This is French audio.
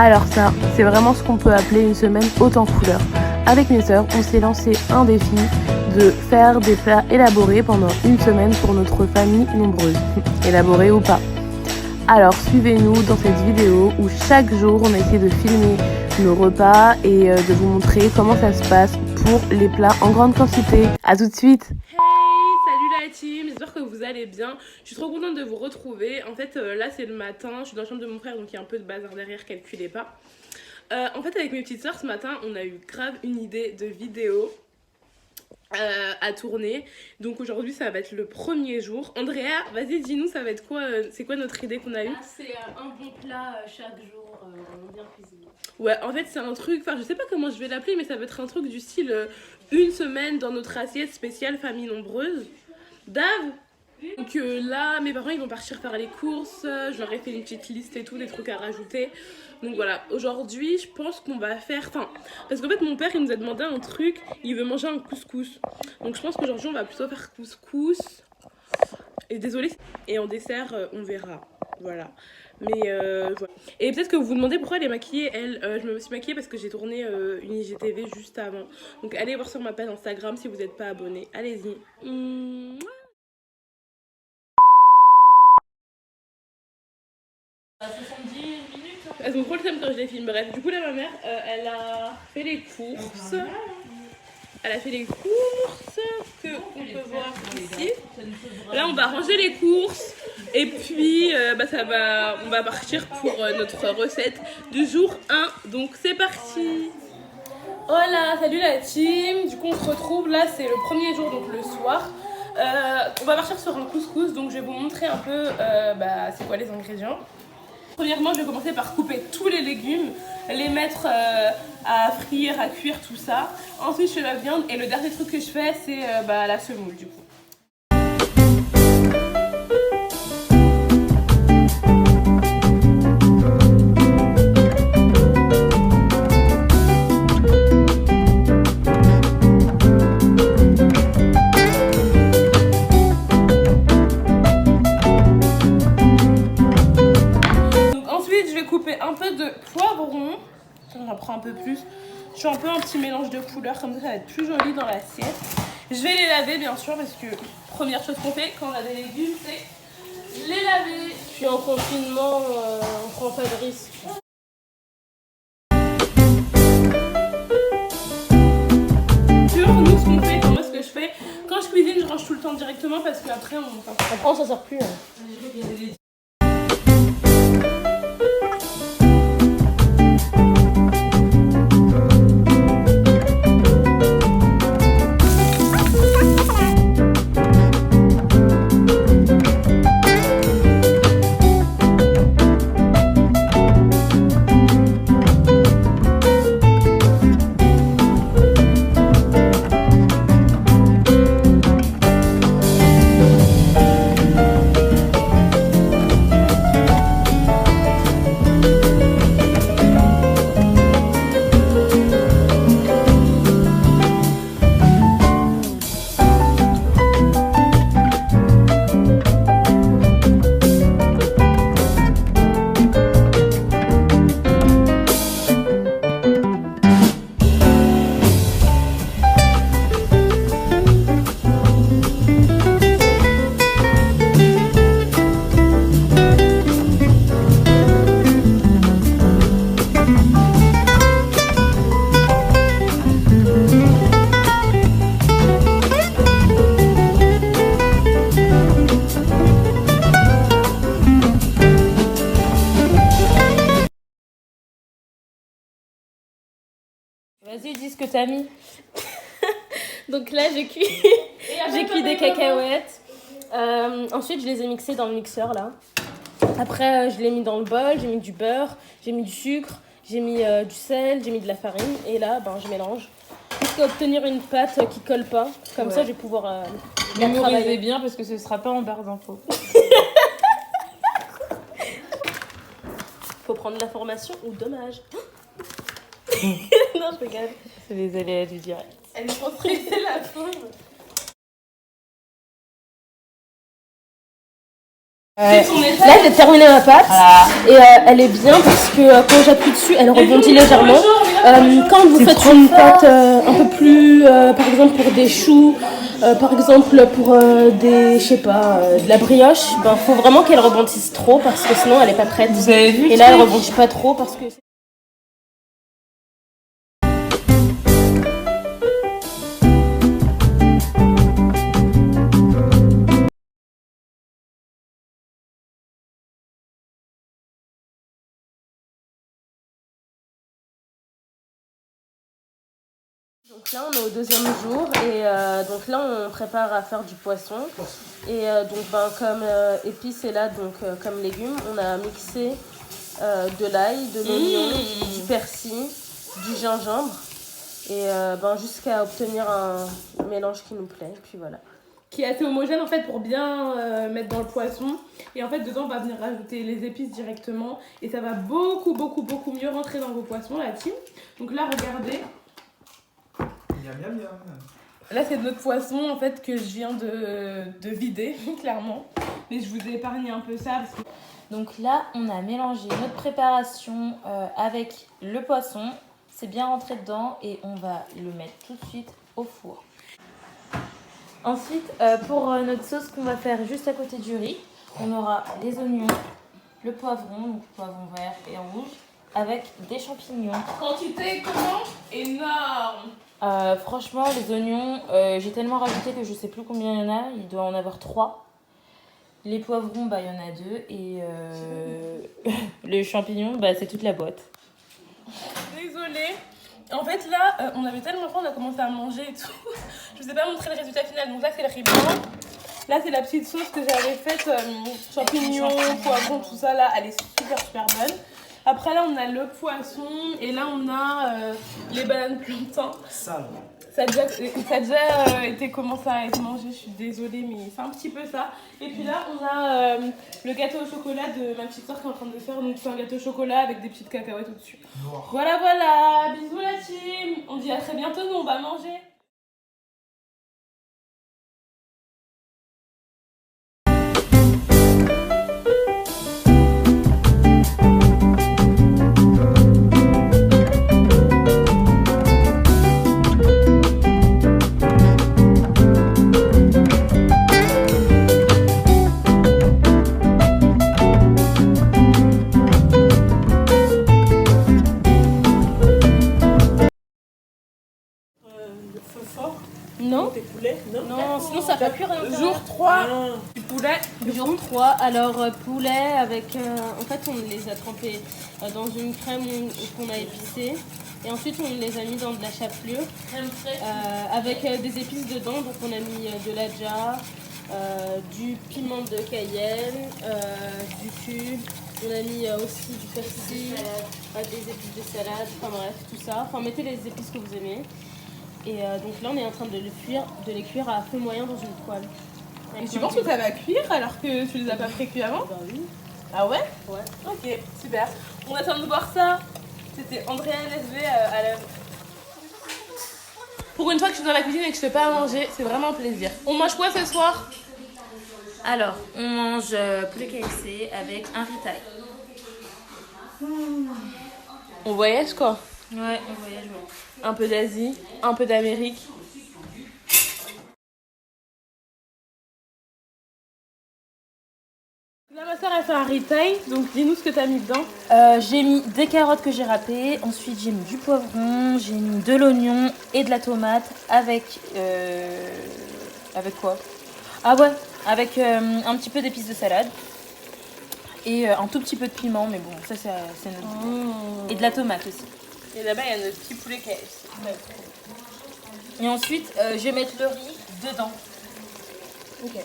Alors ça, c'est vraiment ce qu'on peut appeler une semaine haute en couleurs. Avec mes sœurs, on s'est lancé un défi de faire des plats élaborés pendant une semaine pour notre famille nombreuse. Élaborés ou pas. Alors suivez-nous dans cette vidéo où chaque jour on essaie de filmer nos repas et de vous montrer comment ça se passe pour les plats en grande quantité. A tout de suite. Hey, salut la team, j'espère que vous allez bien. Je suis trop contente de vous retrouver. En fait là c'est le matin, je suis dans la chambre de mon frère donc il y a un peu de bazar derrière, calculez pas. En fait avec mes petites soeurs ce matin on a eu grave une idée de vidéo à tourner. Donc aujourd'hui ça va être le premier jour. Andrea, vas-y dis-nous ça va être quoi, c'est quoi notre idée qu'on a eue? C'est un bon plat chaque jour, bien cuisiné. Ouais, en fait c'est un truc, enfin je sais pas comment je vais l'appeler mais ça va être un truc du style une semaine dans notre assiette spéciale famille nombreuse. Dave. Donc là mes parents ils vont partir faire les courses, je leur ai fait une petite liste et tout, des trucs à rajouter. Donc voilà, aujourd'hui je pense qu'on va faire, parce qu'en fait mon père il nous a demandé un truc, il veut manger un couscous. Donc je pense qu'aujourd'hui on va plutôt faire couscous. Et désolé, et en dessert on verra, voilà. Mais voilà. Et peut-être que vous vous demandez pourquoi elle est maquillée, elle. Je me suis maquillée parce que j'ai tourné une IGTV juste avant. Donc allez voir sur ma page Instagram si vous n'êtes pas abonné. Allez-y. À 70 minutes. Elles ont trop le thème quand je les filme. Bref, du coup là ma mère, elle a fait les courses. Elle a fait les courses que on peut voir ici. Là on va ranger les courses. Et puis on va partir pour notre recette du jour 1. Donc c'est parti. Voilà, salut la team. Du coup on se retrouve, là c'est le premier jour, donc le soir. On va partir sur un couscous, donc je vais vous montrer un peu c'est quoi les ingrédients. Premièrement, je vais commencer par couper tous les légumes, les mettre à frire, à cuire, tout ça. Ensuite, je fais la viande et le dernier truc que je fais, c'est la semoule du coup. Un peu de poivron, j'en prends un peu plus. Je fais un peu un petit mélange de couleurs, comme ça va être plus joli dans l'assiette. Je vais les laver bien sûr parce que première chose qu'on fait quand on a des légumes, c'est les laver. Je suis en confinement, on prend pas de risque. Nous ce qu'on fait, moi ce que je fais, quand je cuisine je range tout le temps directement parce qu'après on s'en sort plus. Vas-y, dis ce que t'as mis. Donc là, j'ai cuit des cacahuètes. Ensuite, je les ai mixées dans le mixeur là. Après, je l'ai mis dans le bol, j'ai mis du beurre, j'ai mis du sucre, j'ai mis du sel, j'ai mis de la farine. Et là, je mélange jusqu'à obtenir une pâte qui colle pas. Comme ça, je vais pouvoir mémoriser bien parce que ce sera pas en barre d'infos. Faut prendre l'information ou dommage. Non, je rigole. C'est les aléas du direct. Elle est trop stressée la pauvre. Là, j'ai terminé ma pâte et elle est bien parce que quand j'appuie dessus, elle rebondit légèrement. Quand vous faites une pâte un peu plus, par exemple pour des choux, par exemple pour des, je sais pas, de la brioche, ben faut vraiment qu'elle rebondisse trop parce que sinon elle est pas prête. Vous avez vu? Et là, elle rebondit pas trop parce que. Donc là on est au deuxième jour et donc là on prépare à faire du poisson et donc ben, comme épices et là donc comme légumes on a mixé de l'ail, de l'oignon, du persil, du gingembre et ben, jusqu'à obtenir un mélange qui nous plaît et puis voilà. Qui est assez homogène en fait pour bien mettre dans le poisson et en fait dedans on va venir rajouter les épices directement et ça va beaucoup mieux rentrer dans vos poissons la team. Donc là regardez. Là c'est notre poisson en fait que je viens de vider clairement mais je vous ai épargné un peu ça parce que... Donc là, on a mélangé notre préparation avec le poisson. C'est bien rentré dedans et on va le mettre tout de suite au four. Ensuite, pour notre sauce qu'on va faire juste à côté du riz, on aura des oignons, le poivron, donc poivron vert et rouge, avec des champignons. Quantité comment? Énorme. Franchement, les oignons, j'ai tellement rajouté que je sais plus combien il y en a. Il doit en avoir 3. Les poivrons, bah, il y en a 2. Et les champignons, bah, c'est toute la boîte. Désolée. En fait là, on avait tellement faim, on a commencé à manger et tout. Je vous ai pas montré le résultat final. Donc là c'est le riz blanc. Là c'est la petite sauce que j'avais faite, champignons, poivrons, tout ça là. Elle est super bonne. Après là on a le poisson et là on a les bananes plantains. Ça a déjà été commencé à être mangé, je suis désolée mais c'est un petit peu ça. Et puis là on a le gâteau au chocolat de ma petite soeur qui est en train de faire. Donc c'est un gâteau au chocolat avec des petites cacahuètes au-dessus. Voilà, bisous la team. On dit à très bientôt, nous on va manger. Non, non, sinon ça va cuire à l'intérieur. Jour 3 du poulet. Jour 3, alors poulet avec... en fait on les a trempés dans une crème qu'on a épicée. Et ensuite on les a mis dans de la chapelure avec des épices dedans. Donc on a mis de l'adja, du piment de Cayenne, du cube. On a mis aussi du persil, des épices de salade, enfin bref tout ça. Enfin mettez les épices que vous aimez. Et donc là on est en train de les cuire à feu moyen dans une poêle. Et tu penses que ça va cuire alors que tu les as pas pré-cuits avant? Bah oui. Ah ouais? Ouais. Ok, super. On attend de voir ça. C'était Andrea LSV à la... Pour une fois que je suis dans la cuisine et que je fais pas à manger, c'est vraiment un plaisir. On mange quoi ce soir? Alors, on mange poulet KFC avec un riz thaï. On voyage quoi? Ouais, on voyage, ouais. Un peu d'Asie, un peu d'Amérique. Là, ma soeur, elle fait un riz thaï, donc dis-nous ce que t'as mis dedans. J'ai mis des carottes que j'ai râpées. Ensuite, j'ai mis du poivron, j'ai mis de l'oignon et de la tomate avec... avec quoi? Ah ouais, avec un petit peu d'épices de salade. Et un tout petit peu de piment, mais bon, ça c'est notre goût. Et de la tomate aussi. Et là-bas, il y a notre petit poulet KFC. Et ensuite, je vais mettre le riz dedans. Ok.